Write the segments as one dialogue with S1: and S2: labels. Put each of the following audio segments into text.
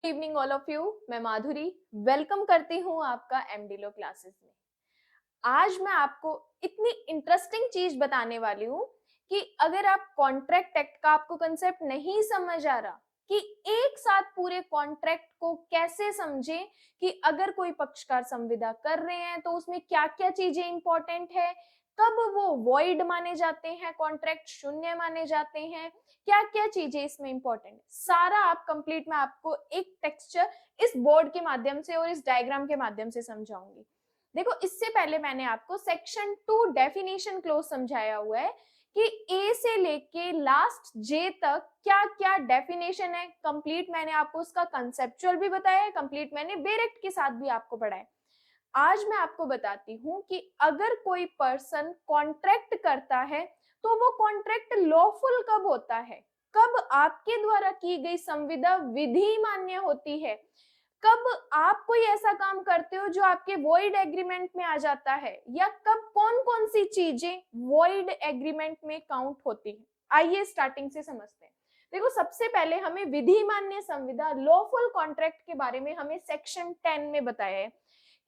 S1: Evening all of you. मैं माधुरी welcome करती हूँ आपका एमडीलो क्लासेस में। आज मैं आपको इतनी इंटरेस्टिंग चीज बताने वाली हूँ कि अगर आप कॉन्ट्रैक्ट एक्ट का आपको कंसेप्ट नहीं समझ आ रहा कि एक साथ पूरे कॉन्ट्रैक्ट को कैसे समझे, कि अगर कोई पक्षकार संविदा कर रहे हैं तो उसमें क्या क्या चीजें इंपॉर्टेंट है, कब वो वॉइड माने जाते हैं, कॉन्ट्रैक्ट शून्य माने जाते हैं, क्या क्या चीजें इसमें इंपॉर्टेंट है, सारा आप कंप्लीट मैं आपको एक टेक्सचर इस बोर्ड के माध्यम से और इस डायग्राम के माध्यम से समझाऊंगी। देखो, इससे पहले मैंने आपको सेक्शन 2 डेफिनेशन क्लोज समझाया हुआ है कि ए से लेके लास्ट जे तक क्या क्या डेफिनेशन है। कंप्लीट मैंने आपको उसका कंसेप्चुअल भी बताया है, कंप्लीट मैंने बेरेक्ट के साथ भी आपको पढ़ाया। आज मैं आपको बताती हूँ कि अगर कोई पर्सन कॉन्ट्रैक्ट करता है तो वो कॉन्ट्रैक्ट लॉफुल कब होता है, कब आपके द्वारा की गई संविदा विधि मान्य होती है, कब आप कोई ऐसा काम करते हो जो आपके वॉइड एग्रीमेंट में आ जाता है, या कब कौन कौन सी चीजें वॉइड एग्रीमेंट में काउंट होती है। आइए स्टार्टिंग से समझते हैं। देखो, सबसे पहले हमें विधि मान्य संविदा लॉफुल कॉन्ट्रैक्ट के बारे में हमें सेक्शन 10 में बताया है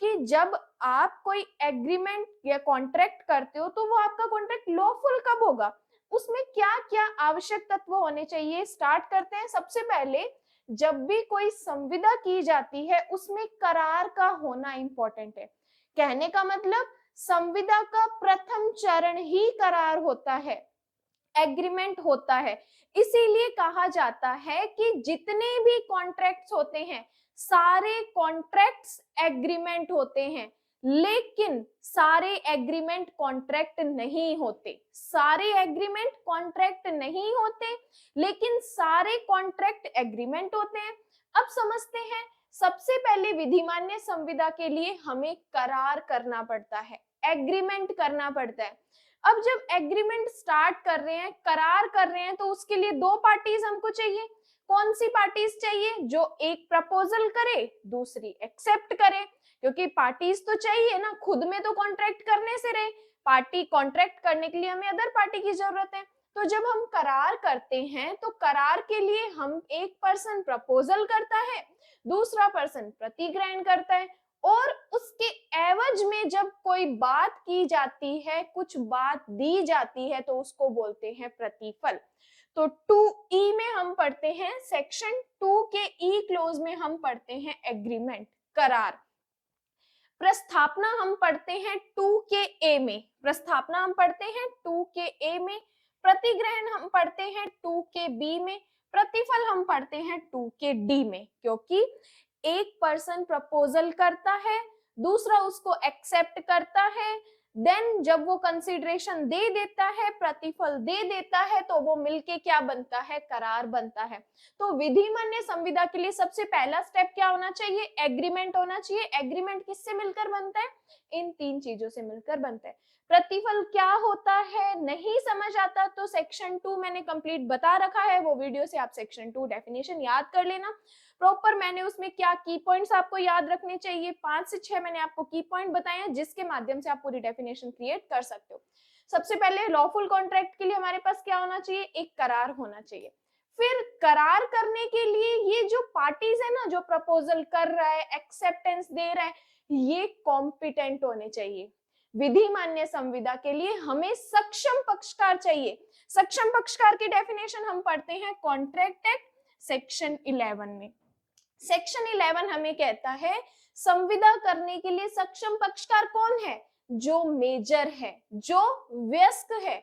S1: कि जब आप कोई एग्रीमेंट या कॉन्ट्रैक्ट करते हो तो वो आपका कॉन्ट्रैक्ट लॉफुल कब होगा, उसमें क्या क्या आवश्यक तत्व होने चाहिए। स्टार्ट करते हैं। सबसे पहले, जब भी कोई संविदा की जाती है उसमें करार का होना इंपॉर्टेंट है। कहने का मतलब, संविदा का प्रथम चरण ही करार होता है, एग्रीमेंट होता है। इसीलिए कहा जाता है कि जितने भी कॉन्ट्रैक्ट्स होते हैं सारे कॉन्ट्रैक्ट्स एग्रीमेंट होते हैं, लेकिन सारे एग्रीमेंट कॉन्ट्रैक्ट नहीं होते। सारे एग्रीमेंट कॉन्ट्रैक्ट नहीं होते, लेकिन सारे कॉन्ट्रैक्ट एग्रीमेंट होते हैं। अब समझते हैं। सबसे पहले विधिमान्य संविदा के लिए हमें करार करना पड़ता है, एग्रीमेंट करना पड़ता है। अब जब एग्रीमेंट स्टार्ट कर रहे हैं, करार कर रहे हैं, तो उसके लिए दो पार्टीज हमको चाहिए। कौन सी पार्टीज चाहिए? जो एक प्रपोजल करे, दूसरी एक्सेप्ट करे। क्योंकि पार्टीज तो चाहिए ना, खुद में तो कॉन्ट्रैक्ट करने से रहे, पार्टी कॉन्ट्रैक्ट करने के लिए हमें अदर पार्टी की जरूरत है। तो जब हम करार करते हैं तो करार के लिए हम एक पर्सन प्रपोजल करता है, दूसरा पर्सन प्रतिग्रहण करता है, और उसके एवज में जब कोई बात की जाती है, कुछ बात दी जाती है, तो उसको बोलते हैं प्रतिफल। तो 2E में हम पढ़ते हैं, सेक्शन 2 के ई क्लोज में हम पढ़ते हैं एग्रीमेंट, करार। प्रस्थापना हम पढ़ते हैं 2 के ए में, प्रस्थापना हम पढ़ते हैं 2 के ए में। प्रतिग्रहण हम पढ़ते हैं 2 के बी में। प्रतिफल हम पढ़ते हैं 2 के डी में। क्योंकि एक पर्सन प्रपोजल करता है, दूसरा उसको एक्सेप्ट करता है, देन जब वो कंसिडरेशन दे देता है, प्रतिफल दे देता है, तो वो मिलके क्या बनता है? करार बनता है। तो विधिमान्य संविदा के लिए सबसे पहला स्टेप क्या होना चाहिए? एग्रीमेंट होना चाहिए। एग्रीमेंट किससे मिलकर बनता है? इन तीन चीजों से मिलकर बनता है। प्रतिफल क्या होता है, नहीं समझ आता तो सेक्शन 2 मैंने कंप्लीट बता रखा है, वो वीडियो से आप सेक्शन 2 डेफिनेशन याद कर लेना प्रॉपर। मैंने उसमें क्या की पॉइंट्स आपको याद रखने चाहिए, 5 से 6 मैंने आपको की पॉइंट बताए हैं, जिसके माध्यम से आप पूरी डेफिनेशन क्रिएट कर सकते हो। सबसे पहले लॉफुल कॉन्ट्रैक्ट के लिए हमारे पास क्या होना चाहिए? एक करार होना चाहिए। फिर करार करने के लिए ये जो पार्टीज है ना, जो प्रपोजल कर रहा है, एक्सेप्टेंस दे रहा है, ये कॉम्पिटेंट होने चाहिए। विधि मान्य संविदा के लिए हमें सक्षम पक्षकार चाहिए। सक्षम पक्षकार की डेफिनेशन हम पढ़ते हैं कॉन्ट्रैक्ट एक्ट सेक्शन 11 में। सेक्शन 11 हमें कहता है संविदा करने के लिए सक्षम पक्षकार कौन है? जो मेजर है, जो वयस्क है,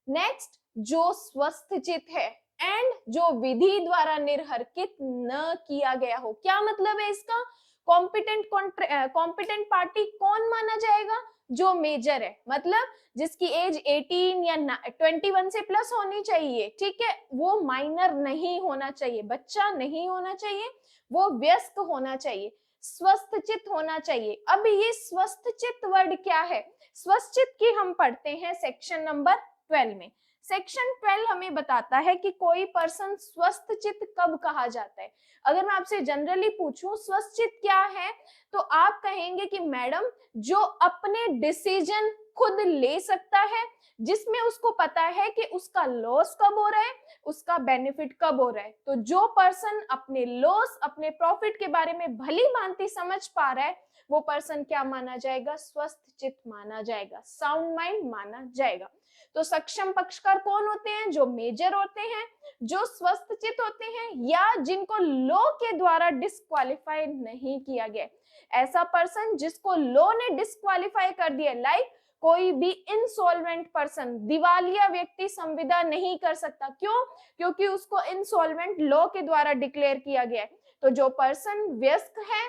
S1: नेक्स्ट जो स्वस्थचित है, एंड जो विधि द्वारा निर्हरकित न किया गया हो। क्या मतलब है इसका? कॉम्पिटेंट पार्टी कौन माना जाएगा? जो मेजर है, मतलब जिसकी एज 18 या 21 से प्लस होनी चाहिए, ठीक है, वो माइनर नहीं होना चाहिए, बच्चा नहीं होना चाहिए, वो वयस्क होना चाहिए, स्वस्थचित होना चाहिए। अब ये स्वस्थचित वर्ड क्या है? स्वस्थचित की हम पढ़ते हैं सेक्शन नंबर 12 में। सेक्शन 12 हमें बताता है कि कोई पर्सन स्वस्थचित कब कहा जाता है। अगर मैं आपसे जनरली पूछूं स्वस्थचित क्या है, तो आप कहेंगे कि मैडम जो अपने डिसीजन खुद ले सकता है, जिसमें उसको पता है कि उसका लॉस कब हो रहा है, उसका बेनिफिट कब हो रहा है। तो जो पर्सन अपने लॉस अपने प्रॉफिट के बारे में भली भांति समझ पा रहा है, वो पर्सन क्या माना जाएगा, स्वस्थ चित्त माना जाएगा, साउंड माइंड माना जाएगा। तो सक्षम पक्षकार कौन होते हैं, जो मेजर होते हैं, जो स्वस्थ चित्त होते हैं, या जिनको लॉ के द्वारा डिस्क्वालीफाई नहीं किया गया। ऐसा पर्सन जिसको लॉ ने डिस्क्वालीफाई कर दिया, लाइक कोई भी इंसॉल्वेंट पर्सन, दिवालिया व्यक्ति संविदा नहीं कर सकता। क्यों? क्योंकि उसको इंसॉल्वेंट लॉ के द्वारा डिक्लेयर किया गया है। तो जो पर्सन व्यस्क है,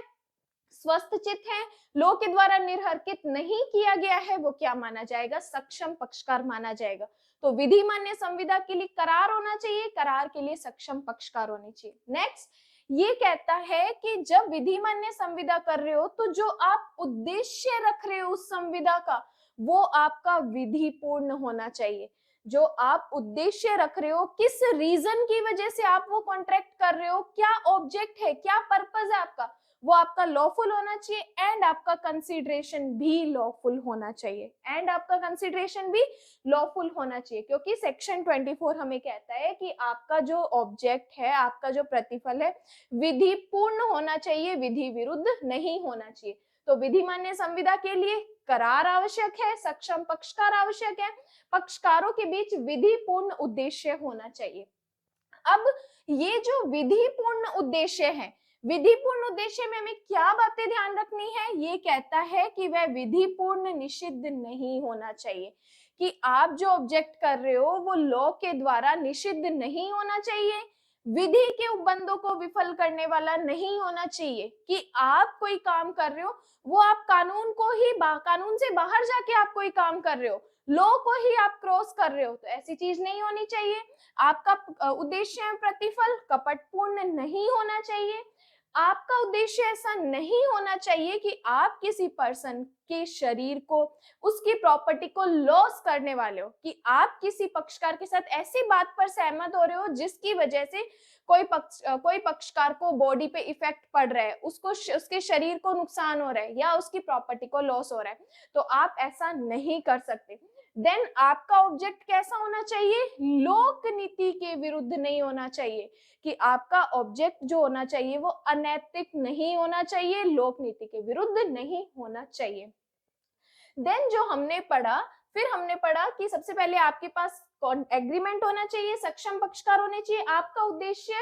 S1: स्वस्थ चित्त है, लॉ के द्वारा निर्हरकित नहीं किया गया है, वो क्या माना जाएगा, सक्षम पक्षकार माना जाएगा। तो विधि मान्य संविदा के लिए करार होना चाहिए, करार के लिए सक्षम पक्षकार होने चाहिए। नेक्स्ट ये कहता है कि जब विधि मान्य संविदा कर रहे हो तो जो आप उद्देश्य रख रहे हो उस संविदा का, वो आपका विधि पूर्ण होना चाहिए। जो आप उद्देश्य रख रहे हो, किस रीजन की वजह से आप वो कॉन्ट्रैक्ट कर रहे हो, क्या ऑब्जेक्ट है, क्या पर्पस है आपका, वो आपका लॉफुल होना चाहिए। एंड आपका कंसीडरेशन भी लॉफुल होना चाहिए, एंड आपका कंसीडरेशन भी लॉफुल होना चाहिए। क्योंकि सेक्शन 24 हमें कहता है कि आपका जो ऑब्जेक्ट है, आपका जो प्रतिफल है, विधि पूर्ण होना चाहिए, विधि विरुद्ध नहीं होना चाहिए। तो विधि मान्य संविदा के लिए करार आवश्यक है, सक्षम पक्षकार आवश्यक है, पक्षकारों के बीच विधि पूर्ण उद्देश्य होना चाहिए। अब ये जो विधि पूर्ण उद्देश्य है, विधि पूर्ण उद्देश्य में हमें क्या बातें ध्यान रखनी है, ये कहता है कि वह विधि पूर्ण निषिद्ध नहीं होना चाहिए, कि आप जो ऑब्जेक्ट कर रहे हो वो लॉ के द्वारा निषिद्ध नहीं होना चाहिए, विधि के उपबंधों को विफल करने वाला नहीं होना चाहिए। कि आप कोई काम कर रहे हो, वो आप कानून को ही कानून से बाहर जाके आप कोई काम कर रहे हो, लॉ को ही आप क्रॉस कर रहे हो, तो ऐसी चीज नहीं होनी चाहिए। आपका उद्देश्य है प्रतिफल, कपटपूर्ण नहीं होना चाहिए। आपका उद्देश्य ऐसा नहीं होना चाहिए कि आप किसी पर्सन के शरीर को, उसकी प्रॉपर्टी को लॉस करने वाले हो, कि आप किसी पक्षकार के साथ ऐसी बात पर सहमत हो रहे हो जिसकी वजह से कोई पक्षकार को बॉडी पे इफेक्ट पड़ रहा है, उसको उसके शरीर को नुकसान हो रहा है, या उसकी प्रॉपर्टी को लॉस हो रहा है, तो आप ऐसा नहीं कर सकते। देन आपका ऑब्जेक्ट कैसा होना चाहिए, लोक नीति के विरुद्ध नहीं होना चाहिए, कि आपका ऑब्जेक्ट जो होना चाहिए वो अनैतिक नहीं होना चाहिए, लोक नीति के विरुद्ध नहीं होना चाहिए। देन जो हमने पढ़ा, फिर हमने पढ़ा कि सबसे पहले आपके पास एग्रीमेंट होना चाहिए, सक्षम पक्षकार होने चाहिए, आपका उद्देश्य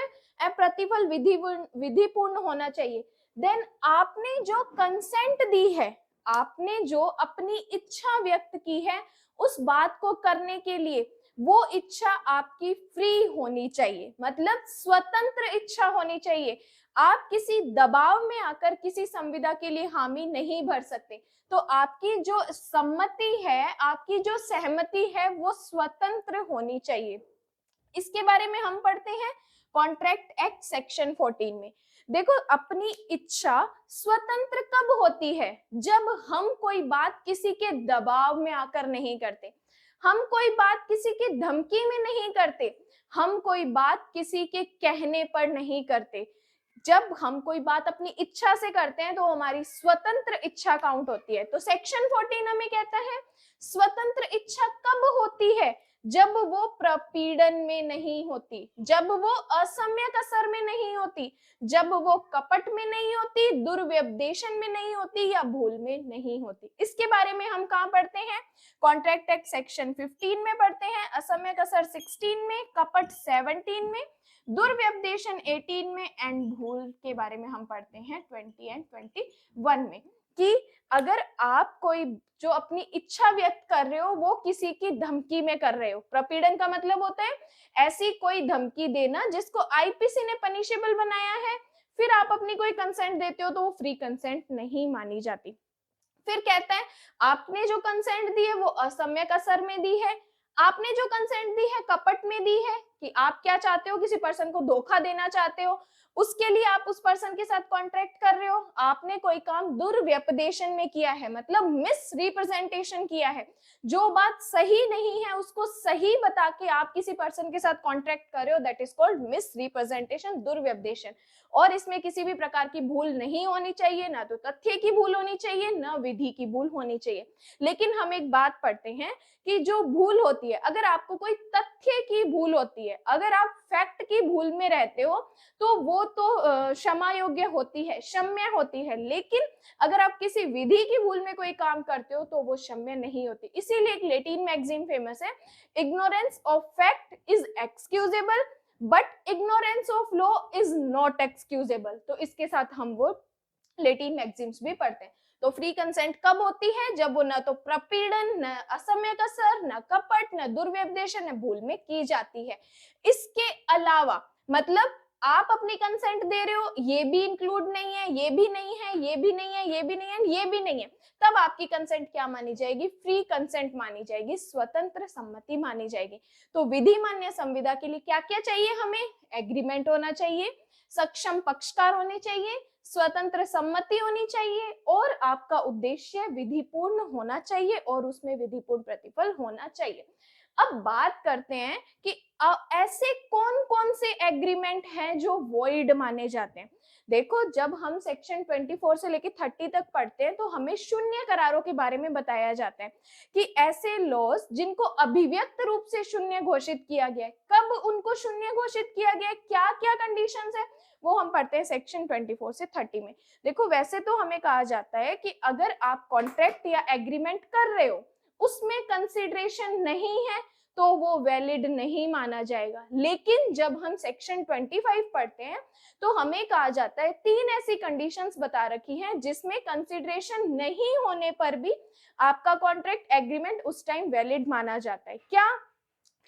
S1: प्रतिफल विधिपूर्ण होना चाहिए। देन आपने जो कंसेंट दी है, आपने जो अपनी इच्छा व्यक्त की है उस बात को करने के लिए, वो इच्छा आपकी फ्री होनी चाहिए, मतलब स्वतंत्र इच्छा होनी चाहिए। आप किसी दबाव में आकर किसी संविदा के लिए हामी नहीं भर सकते। तो आपकी जो सम्मति है, आपकी जो सहमति है, वो स्वतंत्र होनी चाहिए। इसके बारे में हम पढ़ते हैं कॉन्ट्रैक्ट एक्ट सेक्शन 14 में। देखो, अपनी इच्छा स्वतंत्र कब होती है, जब हम कोई बात किसी के दबाव में आकर नहीं करते, हम कोई बात किसी की धमकी में नहीं करते, हम कोई बात किसी के कहने पर नहीं करते। जब हम कोई बात अपनी इच्छा से करते हैं तो हमारी स्वतंत्र इच्छा काउंट होती है। तो सेक्शन 14 हमें कहता है स्वतंत्र इच्छा कब होती है, जब वो प्रपीड़न में नहीं होती, जब वो असम्यक असर में नहीं होती, जब वो कपट में नहीं होती, दुर्व्यपदेशन में नहीं होती, या भूल में नहीं होती। इसके बारे में हम कहाँ पढ़ते हैं, कॉन्ट्रैक्ट एक्ट सेक्शन 15 में पढ़ते हैं, असम्यक असर 16 में, कपट 17 में, दुर्व्यपदेशन 18 में, एंड भूल के बारे में हम पढ़ते हैं 20 एंड 21 में। कि अगर आप कोई जो अपनी इच्छा व्यक्त कर रहे हो वो किसी की धमकी में कर रहे हो, प्रपीड़न का मतलब होता है ऐसी कोई धमकी देना जिसको आईपीसी ने पनिशेबल बनाया है, फिर आप अपनी कोई कंसेंट देते हो तो वो फ्री कंसेंट नहीं मानी जाती। फिर कहता है आपने जो कंसेंट दी है वो असम्यक असर में दी है, आपने जो कंसेंट दी है कपट में दी है, कि आप क्या चाहते हो, किसी पर्सन को धोखा देना चाहते हो, उसके लिए आप उस पर्सन के साथ कॉन्ट्रैक्ट कर रहे हो। आपने कोई काम दुर्व्यपदेशन में किया है, मतलब मिस रिप्रेजेंटेशन किया है, जो बात सही नहीं है उसको सही बता के आप किसी पर्सन के साथ कॉन्ट्रैक्ट कर रहे हो, that is called misrepresentation, दुर्व्यपदेशन। और इसमें किसी भी प्रकार की भूल नहीं होनी चाहिए, ना तो तथ्य की भूल होनी चाहिए, ना विधि की भूल होनी चाहिए। लेकिन हम एक बात पढ़ते हैं कि जो भूल होती है, अगर आपको कोई तथ्य की भूल होती है, अगर आप फैक्ट की भूल में रहते हो, तो वो तो क्षमा योग्य होती है, क्षम्य होती है। लेकिन अगर आप किसी विधि की भूल में कोई काम करते हो तो वो क्षम्य नहीं होती। इसीलिए एक लैटिन मैगजीन फेमस है, ignorance of fact is excusable but ignorance of law is not excusable. तो इसके साथ हम वो लैटिन मैगजीन्स भी पढ़ते हैं। तो फ्री कंसेंट कब होती है? जब वो न तो प्रपीड़न, न असम्य कसर, न कपट, न दुर्व्यपदेशन, न भूल में की जाती है। इसके अलावा मतलब आप अपनी कंसेंट दे रहे हो, ये भी इंक्लूड नहीं है, ये भी नहीं है, ये भी नहीं है, ये भी नहीं है, ये भी नहीं है, तब आपकी कंसेंट क्या मानी जाएगी? फ्री कंसेंट मानी जाएगी, स्वतंत्र सम्मति मानी जाएगी। तो विधि मान्य संविदा के लिए क्या क्या चाहिए? हमें एग्रीमेंट होना चाहिए, सक्षम पक्षकार होने चाहिए, स्वतंत्र सम्मति होनी चाहिए, और आपका उद्देश्य विधिपूर्ण होना चाहिए और उसमें विधिपूर्ण प्रतिफल होना चाहिए। अब बात करते हैं कि ऐसे कौन कौन से एग्रीमेंट हैं जो वॉइड माने जाते हैं। देखो, जब हम सेक्शन 24 से लेकर 30 तक पढ़ते हैं तो हमें शून्य करारों के बारे में बताया जाता है कि ऐसे लॉज जिनको अभिव्यक्त रूप से शून्य घोषित किया गया है, कब उनको शून्य घोषित किया गया है, क्या क्या कंडीशंस है, वो हम पढ़ते हैं सेक्शन 24 से 30 में। देखो, वैसे तो हमें कहा जाता है कि अगर आप कॉन्ट्रैक्ट या एग्रीमेंट कर रहे हो, उसमें कंसिडरेशन नहीं है तो वो वैलिड नहीं माना जाएगा। लेकिन जब हम सेक्शन 25 पढ़ते हैं तो हमें कहा जाता है, 3 ऐसी कंडीशंस बता रखी हैं जिसमें कंसिडरेशन नहीं होने पर भी आपका कॉन्ट्रैक्ट एग्रीमेंट उस टाइम वैलिड माना जाता है। क्या?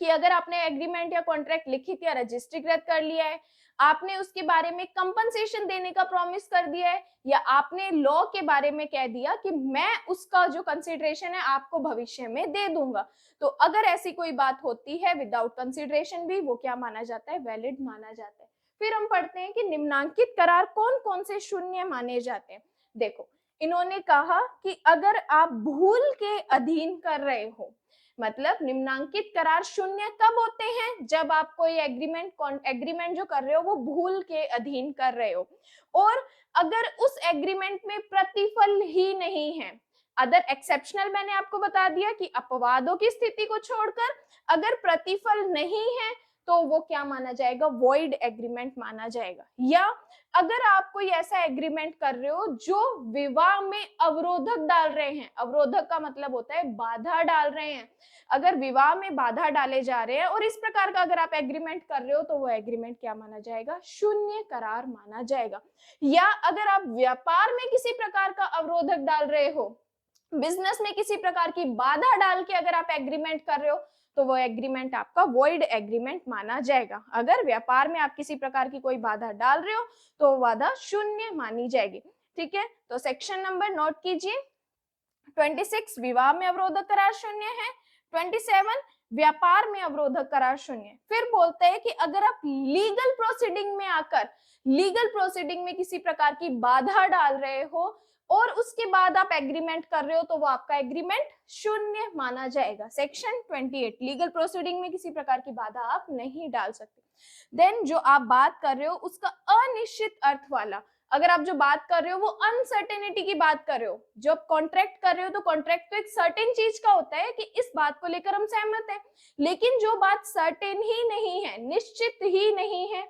S1: कि अगर आपने एग्रीमेंट या कॉन्ट्रैक्ट लिखित या रजिस्ट्रीकृत कर लिया है, आपने उसके बारे में कंपनसेशन देने का प्रॉमिस कर दिया है, या आपने लॉ के बारे में कह दिया कि मैं उसका जो कंसिडरेशन है आपको भविष्य में दे दूंगा, तो अगर ऐसी कोई बात होती है विदाउट कंसिडरेशन भी, वो क्या माना जाता है? वैलिड माना जाता है। फिर हम पढ़ते हैं कि निम्नांकित करार कौन कौन से शून्य माने जाते हैं। देखो, इन्होंने कहा कि अगर आप भूल के अधीन कर रहे हो, मतलब निम्नांकित करार शून्य कब होते हैं? जब आप कोई एग्रीमेंट जो कर रहे हो वो भूल के अधीन कर रहे हो, और अगर उस एग्रीमेंट में प्रतिफल ही नहीं है। अदर एक्सेप्शनल मैंने आपको बता दिया कि अपवादों की स्थिति को छोड़कर अगर प्रतिफल नहीं है तो वो क्या माना जाएगा? वॉइड एग्रीमेंट माना जाएगा। या अगर आप कोई ऐसा एग्रीमेंट कर रहे हो जो विवाह में अवरोधक डाल रहे हैं, अवरोधक का मतलब होता है बाधा डाल रहे हैं, अगर विवाह में बाधा डाले जा रहे हैं और इस प्रकार का अगर आप एग्रीमेंट कर रहे हो तो वो एग्रीमेंट क्या माना जाएगा? शून्य करार माना जाएगा। या अगर आप व्यापार में किसी प्रकार का अवरोधक डाल रहे हो, बिजनेस में किसी प्रकार की बाधा डाल के अगर आप एग्रीमेंट कर रहे हो तो वो एग्रीमेंट आपका वॉइड एग्रीमेंट माना जाएगा। अगर व्यापार में आप किसी प्रकार की कोई बाधा डाल रहे हो तो बाधा शून्य मानी जाएगी। ठीक है, तो सेक्शन नंबर नोट कीजिए। 26 विवाह में अवरोधक करार शून्य है, 27 व्यापार में अवरोधक करार शून्य। फिर बोलते हैं कि अगर आप लीगल प्रोसीडिंग में आकर लीगल प्रोसीडिंग में किसी प्रकार की बाधा डाल रहे हो और उसके बाद आप एग्रीमेंट कर रहे हो तो वो आपका एग्रीमेंट शून्य माना जाएगा। सेक्शन 28 लीगल प्रोसीडिंग में किसी प्रकार की बाधा आप नहीं डाल सकते। देन जो आप बात कर रहे हो उसका अनिश्चित अर्थ वाला, अगर आप जो बात कर रहे हो वो अनसर्टेनिटी की बात कर रहे हो, जो आप कॉन्ट्रैक्ट कर रहे हो तो कॉन्ट्रैक्ट तो एक सर्टेन चीज का होता है कि इस बात को लेकर हम सहमत हैं, लेकिन जो बात सर्टेन ही नहीं है, निश्चित ही नहीं है,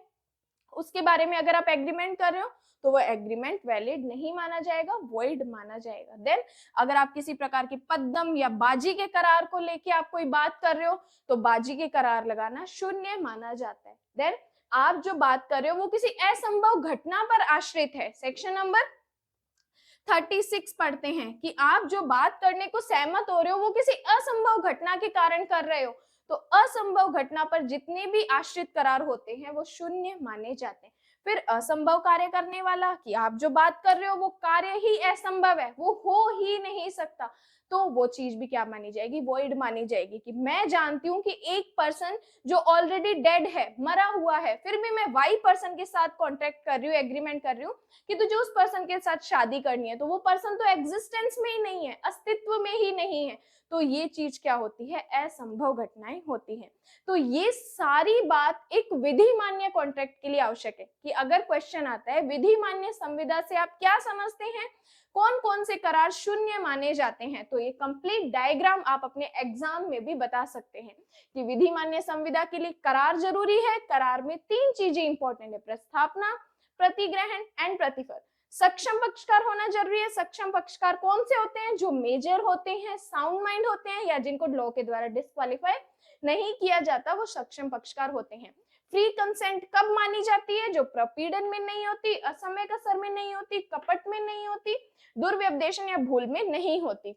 S1: उसके बारे में अगर आप एग्रीमेंट कर रहे हो तो वो एग्रीमेंट वैलिड नहीं माना जाएगा, वॉइड माना जाएगा। देन अगर आप किसी प्रकार की पद्दम या बाजी के करार को लेके आप कोई बात कर रहे हो तो बाजी के करार लगाना शून्य माना जाता है। देन आप जो बात कर रहे हो वो किसी असंभव घटना पर आश्रित है। सेक्शन नंबर 36 पढ़ते हैं कि आप जो बात करने को सहमत हो रहे हो वो किसी असंभव घटना के कारण कर रहे हो, तो असंभव घटना पर जितने भी आश्रित करार होते हैं वो शून्य माने जाते हैं। फिर असंभव कार्य करने वाला, कि आप जो बात कर रहे हो वो कार्य ही असंभव है, वो हो ही नहीं सकता, तो वो चीज भी क्या मानी जाएगी, वॉइड मानी जाएगी। कि मैं जानती हूँ कि एक पर्सन जो ऑलरेडी डेड है, मरा हुआ है, फिर भी मैं वाई पर्सन के साथ कॉन्ट्रैक्ट कर रही हूँ, एग्रीमेंट कर रही हूँ कि तुझे उस पर्सन के साथ शादी करनी है, तो वो पर्सन तो एग्जिस्टेंस में ही नहीं है, अस्तित्व में ही नहीं है, तो ये चीज क्या होती है, असंभव घटनाएं होती हैं। तो ये सारी बात एक विधि मान्य कॉन्ट्रैक्ट के लिए आवश्यक है। कि अगर क्वेश्चन आता है विधि मान्य संविदा से आप क्या समझते हैं, कौन कौन से करार शून्य माने जाते हैं, तो ये कंप्लीट डायग्राम आप अपने एग्जाम में भी बता सकते हैं कि विधि मान्य संविदा के लिए करार जरूरी है। करार में 3 चीजें इंपॉर्टेंट है, प्रस्थापना, प्रतिग्रहण एंड प्रतिफल। सक्षम पक्षकार होना जरूरी है। सक्षम पक्षकार कौन से होते हैं, जो मेजर होते हैं, साउंड माइंड होते हैं, या जिनको लॉ के द्वारा डिस्क्वालीफाई नहीं किया जाता, वो सक्षम पक्षकार होते हैं। फ्री कंसेंट कब मानी जाती है, जो प्रपीड़न में नहीं होती, असमय कसर में नहीं होती, कपट में नहीं होती, दुर्व्यवदेशन या भूल में नहीं होती।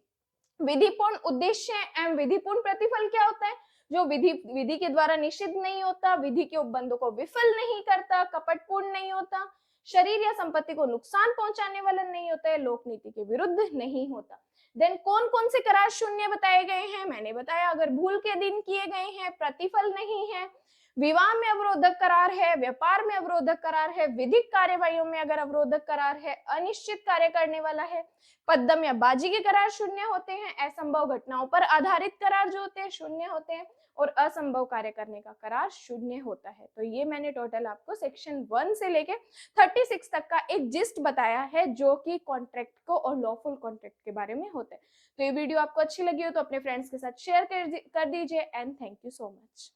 S1: विधिपूर्ण उद्देश्य एवं विधिपूर्ण प्रतिफल क्या होता है, जो विधि के द्वारा निषिद्ध नहीं होता, विधि के उपबंधों को विफल नहीं करता, कपटपूर्ण नहीं होता, शरीर या संपत्ति को नुकसान पहुंचाने वाला नहीं होता है, लोक नीति के विरुद्ध नहीं होता। देन कौन कौन से करार शून्य बताए गए हैं, मैंने बताया, अगर भूल के दिन किए गए हैं, प्रतिफल नहीं है, विवाह में अवरोधक करार है, व्यापार में अवरोधक करार है, विधिक कार्यवाहियों में अगर अवरोधक करार है, अनिश्चित कार्य करने वाला है, पद्दम या बाजी के करार शून्य होते हैं, असंभव घटनाओं पर आधारित करार जो होते हैं शून्य होते हैं, और असंभव कार्य करने का करार शून्य होता है। तो ये मैंने टोटल आपको सेक्शन 1 से लेके 36 तक का एक जिस्ट बताया है, जो कि कॉन्ट्रैक्ट को और लॉफुल कॉन्ट्रैक्ट के बारे में होता है। तो ये वीडियो आपको अच्छी लगी हो तो अपने फ्रेंड्स के साथ शेयर कर दीजिए and thank you so much.